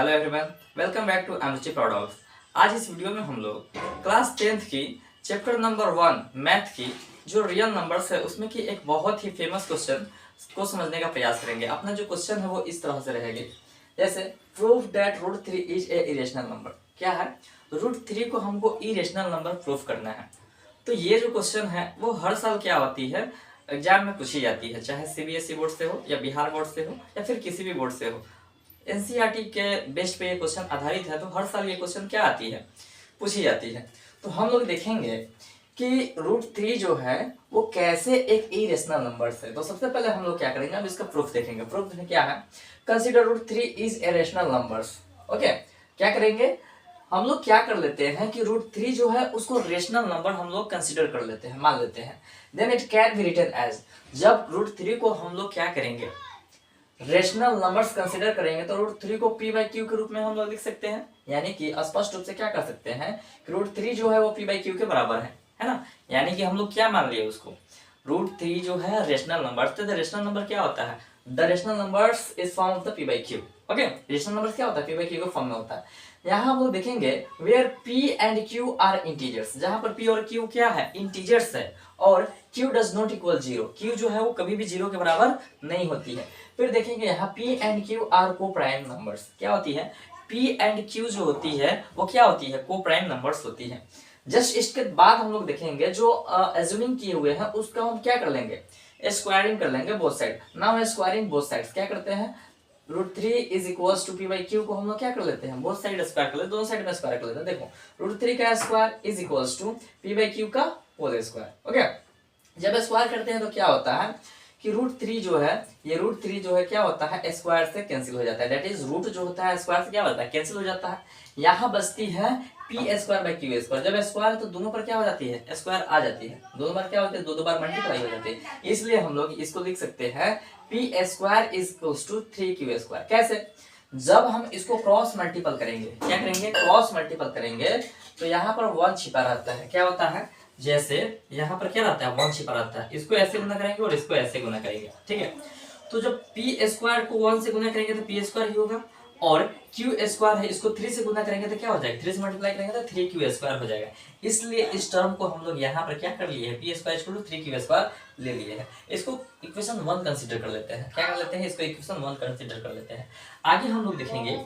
Hello everyone, welcome back to MST products. आज इस video में हम लोग क्लास 10th की चैप्टर नंबर 1 मैथ की जो रियल नंबर्स है उसमें की एक बहुत ही फेमस क्वेश्चन को समझने का प्रयास करेंगे। अपना जो क्वेश्चन है वो इस तरह से रहेगी, जैसे prove that √3 is a irrational number. क्या है? √3 को हमको इरेशनल नंबर प्रूव करना है। तो ये जो क्वेश्चन है वो हर साल क्या होती है, एग्जाम में पूछी जाती है, चाहे सीबीएसई बोर्ड से हो या बिहार बोर्ड से हो या फिर किसी भी बोर्ड से हो। एनसीईआरटी के बेस पे ये क्वेश्चन आधारित है, तो हर साल ये क्वेश्चन क्या आती है, पूछी जाती है। तो हम लोग देखेंगे कि √3 जो है वो कैसे एक इरेशनल नंबर है। तो सबसे पहले हम लोग क्या करेंगे, अब इसका प्रूफ देखेंगे। प्रूफ क्या है? Consider √3 is a rational numbers. Okay, क्या करेंगे हम लोग, क्या कर लेते हैं कि √3 जो है उसको रेशनल नंबर हम लोग कंसीडर कर लेते हैं, मान लेते हैं। Then it can be written as, जब √3 को हम लोग क्या करेंगे, रेशनल नंबर्स कंसीडर करेंगे, तो √3 को p/q के रूप में हम लोग लिख सकते हैं। यानी कि स्पष्ट रूप से क्या कर सकते हैं कि √3 जो है वो p/q के बराबर है ना। यानी कि हम लोग क्या मान लिए उसको, √3 जो है रेशनल नंबर। तो रेशनल नंबर क्या होता है? The rational numbers is form of the p/q। Okay, rational number क्या होता है? p/q के फॉर्म में होता है। यहाँ हम लोग देखेंगे where p and q are integers, जहां पर p और q क्या है, इंटीजर्स है, और q does not equal 0, q जो है वो कभी भी 0 के बराबर नहीं होती है। फिर देखेंगे यहाँ p एंड q आर को प्राइम नंबर्स। क्या होती है? p एंड q जो होती है वो क्या होती है, को प्राइम नंबर्स होती है। जस्ट इसके बाद हम लोग देखेंगे जो एज्यूमिंग किए हुए हैं उसका हम क्या कर लेंगे, स्क्वायरिंग कर लेंगे both side. Now squaring both sides क्या करते हैं, √3 इज इक्वल्स टू p/q को हम लोग क्या कर लेते हैं, बोथ साइड स्क्वायर कर लेते हैं, दोनों साइड में स्क्वायर कर लेते हैं। देखो √3 का square is equals to p/q का होल स्क्वायर। ओके, जब स्क्वायर करते हैं तो क्या होता है कि √3 जो है, ये √3 जो है क्या होता है, स्क्वायर से कैंसिल हो जाता है। दैट इज रूट जो होता है स्क्वायर से क्या होता है, कैंसिल हो जाता है। यहाँ बचती है p²/q²। जब स्क्वायर तो दोनों पर क्या हो जाती है, स्क्वायर आ जाती है, दोनों बार क्या होती है, दो बार मल्टीप्लाई हो जाती है। इसलिए हम लोग इसको लिख सकते हैं p² is equals to 3q²। कैसे? जब हम इसको क्रॉस मल्टीपल करेंगे, क्या करेंगे, क्रॉस मल्टीपल करेंगे, तो यहाँ पर 1 छिपा रहता है। क्या होता है, जैसे यहाँ पर क्या रहता है, 1 छिपा रहता है। इसको ऐसे गुना करेंगे और इसको ऐसे गुना करेंगे, ठीक है। तो जब p² को 1 से गुना करेंगे तो p² ही होगा, और q² है, इसको 3 से गुना करेंगे तो क्या हो जाएगा, 3 से मल्टीप्लाई करेंगे तो 3q² हो जाएगा। इसलिए इस टर्म को हम लोग यहाँ पर क्या कर लिए है, p² 3q² ले लिए है। इसको इक्वेशन 1 कंसीडर कर लेते हैं। क्या कर लेते हैं, इसको इक्वेशन 1 कंसीडर कर लेते हैं। आगे हम लोग देखेंगे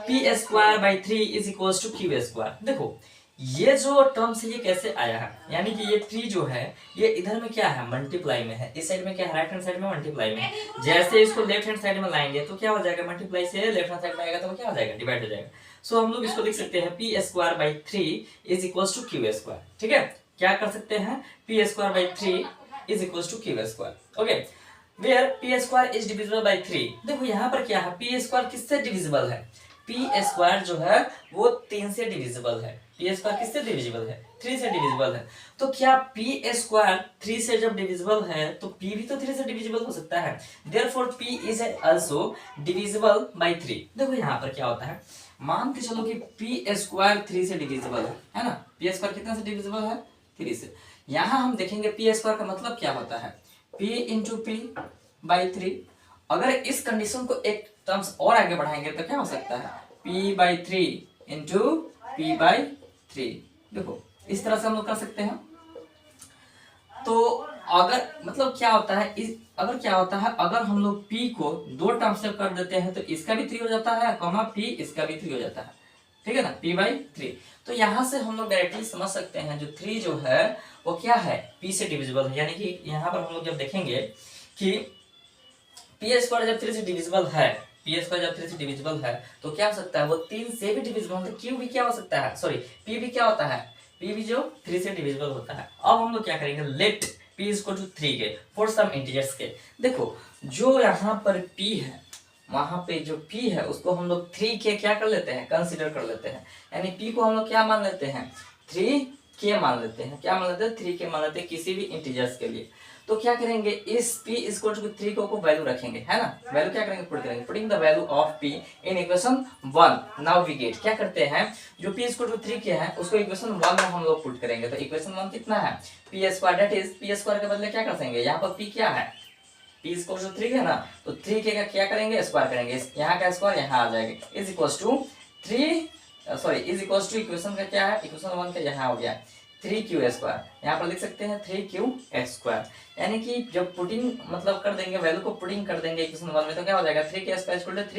p²/3 is equals to q²। देखो ये जो टर्म से ये कैसे आया है, यानी कि ये 3 जो है ये इधर में क्या है, मल्टीप्लाई में है। इस साइड में क्या है, राइट हैंड साइड में मल्टीप्लाई में है। जैसे इसको लेफ्ट हैंड साइड में लाएंगे तो क्या हो जाएगा, मल्टीप्लाई से लेफ्ट हैंड साइड में आएगा तो क्या हो जाएगा, डिवाइड हो जाएगा। सो हम लोग इसको लिख सकते हैं p²/3 is equals to q²। ठीक है, क्या कर सकते हैं, p²/3 is equals to q²। Okay, where p² is divisible by 3। देखो यहाँ पर क्या है, p² किससे डिविजिबल है, p² जो है वो 3 से डिविजिबल है। p² किससे डिविजिबल है, 3 से डिविजिबल है। तो क्या p² 3 से जब डिविजिबल है तो p भी तो 3 से डिविजिबल हो सकता है। Therefore p is also divisible by 3। देखो यहाँ पर क्या होता है, मान के चलो कि p² 3 से डिविजिबल है ना। p² कितना से डिविजिबल है, 3 से। यहाँ हम देखेंगे p² का मतलब क्या होता है, p इंटू p/3। अगर इस कंडीशन को एक टर्म्स और आगे बढ़ाएंगे तो क्या हो सकता है, p/3 इंटू p/3। देखो इस तरह से हम लोग कर सकते हैं। तो अगर मतलब क्या होता है, अगर हम लोग p को 2 टर्म्स से कर देते हैं तो इसका भी 3 हो जाता है, कॉमा p इसका भी 3 हो जाता है, ठीक है ना, p/3। तो यहाँ से हम लोग डायरेक्टली समझ सकते हैं जो 3 जो है वो क्या है, p से डिविजिबल है। यानी कि यहाँ पर हम लोग जब देखेंगे कि p² जब 3 से डिविजिबल है, p² जब 3 से डिविजिबल है तो क्या हो सकता है, वो 3 से भी डिविजिबल होता है। q भी क्या हो सकता है, सॉरी p भी क्या होता है, p भी जो 3 से डिविजिबल होता है। अब हम लोग क्या करेंगे, लेट p इक्वल टू 3 के फॉर सम इंटीजर्स के। देखो जो यहाँ पर p है, वहां पे जो p है उसको हम लोग 3 के क्या कर लेते हैं, कंसीडर कर लेते हैं। यानी p को हम लोग क्या मान लेते हैं, 3 के मान लेते हैं। क्या मान लेते हैं, 3 के मान लेते हैं किसी भी इंटीजर्स के लिए। तो क्या करेंगे, इस p इक्वल टू 3 को वैल्यू रखेंगे, है ना। वैल्यू क्या करेंगे, पुट करेंगे, putting the value of p in equation 1। Now we get, क्या करते हैं, जो p इक्वल टू 3 के है उसको इक्वेशन 1 में हम लोग पुट करेंगे। तो इक्वेशन 1 कितना है, p², दैट इज p² के बदले क्या कर देंगे, यहाँ पर p क्या है, t इक्वल टू 3 है ना, तो 3k का क्या करेंगे, स्क्वायर करेंगे, यहाँ का स्क्वायर यहाँ आ जाएगा, is equal to 3 sorry is equal to equation का क्या है, इक्वेशन 1 का यहाँ हो गया 3q स्क्वायर, यहाँ पर लिख सकते हैं 3q स्क्वायर, यानी कि जब पुटिंग मतलब कर देंगे, वैल्यू को पुटिंग कर देंगे इक्वेशन 1 में, तो क्या हो जाएगा 3k square equal to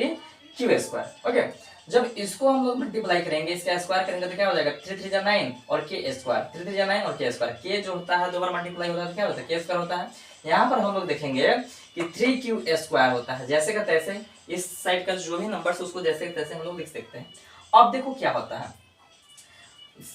3q square. Okay, जब इसको हम लोग मल्टीप्लाई करेंगे, इसका स्क्वायर करेंगे तो क्या हो जाएगा 3 3 9 और k स्क्वायर, 3 3 9 और k स्क्वायर, k जो होता है 2 बार मल्टीप्लाई होता है तो क्या होता है k स्क्वायर होता है। यहाँ पर हम लोग देखेंगे कि 3q स्क्वायर होता है, जैसे का तैसे इस साइड का जो भी नंबर है उसको जैसे का तैसे हम लोग लिख सकते हैं। अब देखो क्या होता है,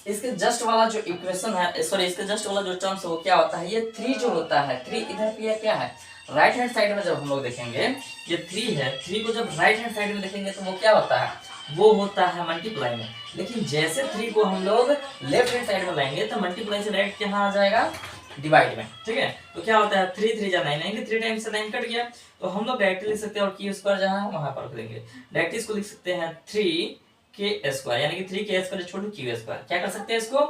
इसके जस्ट वाला जो इक्वेशन है, सॉरी इसके जस्ट वाला जो टर्म्स है वो क्या होता है, ये 3 जो होता है 3 इधर पे क्या है, राइट हैंड साइड में जब हम लोग देखेंगे ये 3 है, 3 को जब राइट हैंड साइड में देखेंगे तो वो क्या होता है, वो होता है मल्टीप्लाई में। लेकिन जैसे 3 को हम लोग लेफ्ट हैंड साइड में लाएंगे तो मल्टीप्लाई से डायरेक्ट कहाँ आ जाएगा, डिवाइड में। ठीक है, तो क्या होता है 3 3 जा 9 9 3 टाइम्स से 9 कट गया, तो हम लोग डायरेक्टली लिख सकते हैं, और q स्क्वायर जहाँ है वहां पर रख देंगे, डायरेक्टली इसको लिख सकते हैं 3k स्क्वायर, यानी कि 3k स्क्वायर छोटू q स्क्वायर, क्या कर सकते हैं इसको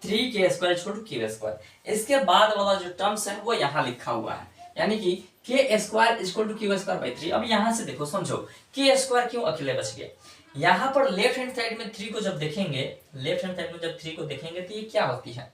3k स्क्वायर छोटू q स्क्वायर। इसके बाद वाला जो टर्म्स है वो यहाँ लिखा हुआ है, यानी कि k square equal to q square by 3। अब यहाँ से देखो समझो k स्क्वायर क्यों अकेले बच गया, यहाँ पर लेफ्ट हैंड साइड में 3 को जब देखेंगे, लेफ्ट हैंड साइड में जब 3 को देखेंगे तो ये क्या होती है,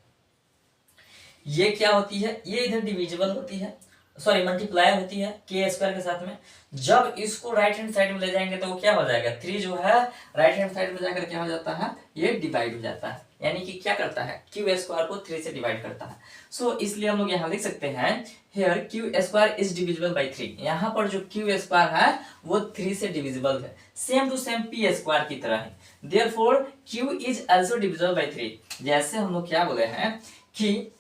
ये क्या होती है, ये इधर डिविजिबल होती है, सॉरी मल्टीप्लाई होती है k स्क्वायर के साथ में। जब इसको राइट हैंड साइड में ले जाएंगे तो वो क्या हो जाएगा, 3 जो है राइट हैंड साइड में जाकर क्या हो जाता है, ये डिवाइड हो जाता है, यानी कि क्या करता है q स्क्वायर को 3 से डिवाइड करता है। सो इसलिए हम लोग यहाँ लिख सकते हैं here q square is divisible by 3, यहाँ पर जो q स्क्वायर है वो 3 से डिविजिबल है, same to same p square की तरह है, therefore q is also divisible by 3। जैसे हम लोग क्या बोले हैं कि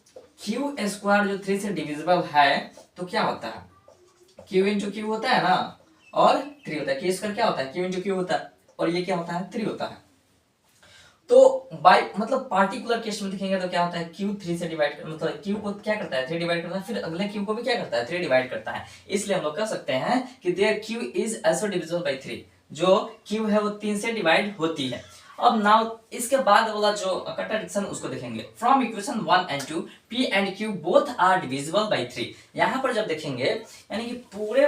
q स्क्वायर जो 3 से डिविजिबल है तो क्या होता है, q इंटू q होता है ना, और 3 होता है, q स्क्वायर क्या होता है q इंटू q होता है, और ये क्या होता है 3 होता है। तो बाय मतलब पार्टिकुलर केस में देखेंगे तो क्या होता है q 3 से डिवाइड, मतलब q को क्या करता है 3 डिवाइड करता है, फिर अगले q को भी क्या करता है 3 डिवाइड करता है, इसलिए हम लोग कह सकते हैं कि there q is also divisible by 3, जो q है वो 3 से डिवाइड होती है। अब नाउ इसके बाद वाला जो कंट्राडिक्शन उसको देखेंगे, from equation 1 and 2 p and q both are divisible by 3। यहाँ पर जब देखेंगे यानी कि पूरे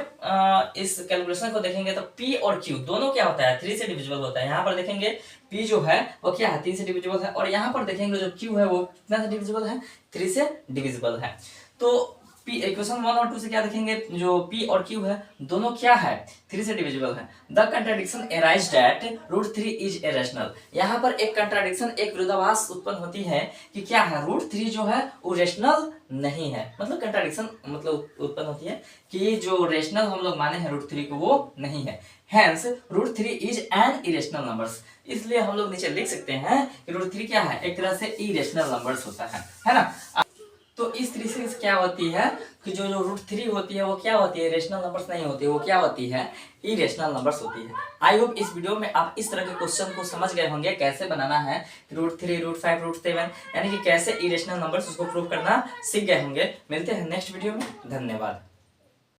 इस कैलकुलेशन को देखेंगे तो p और q दोनों क्या होता है 3 से डिविजिबल होता है। यहाँ पर देखेंगे p जो है वो क्या है 3 से डिविजिबल है, और यहाँ पर देखेंगे जो q है वो कितना से डिविजिबल है 3 से डिविजिबल है। तो p इक्वेशन 1 और 2 से क्या देखेंगे, जो p और q है दोनों क्या है 3 से डिविजिबल है। The contradiction arise that √3 is irrational. यहाँ पर एक कंट्राडिक्शन, एक विरोधाभास उत्पन्न होती है कि क्या है √3 जो है वो रेशनल नहीं है, मतलब कंट्राडिक्शन मतलब उत्पन्न होती है कि जो रेशनल हम लोग माने हैं √3 को वो नहीं है, hence √3 is an irrational numbers. इसलिए हम लोग नीचे लिख सकते हैं कि √3 क्या है एक तरह से इरेशनल नंबर्स होता है ना। तो इस तरीके से क्या होती है कि जो √3 होती है वो क्या होती है रेशनल नंबर्स नहीं होती है, वो क्या होती है इरेशनल नंबर्स होती है। आई होप इस वीडियो में आप इस तरह के क्वेश्चन को समझ गए होंगे, कैसे बनाना है √3 √5 √7 यानी कि कैसे इरेशनल नंबर्स उसको प्रूव करना सीख गए होंगे। मिलते हैं नेक्स्ट वीडियो में, धन्यवाद।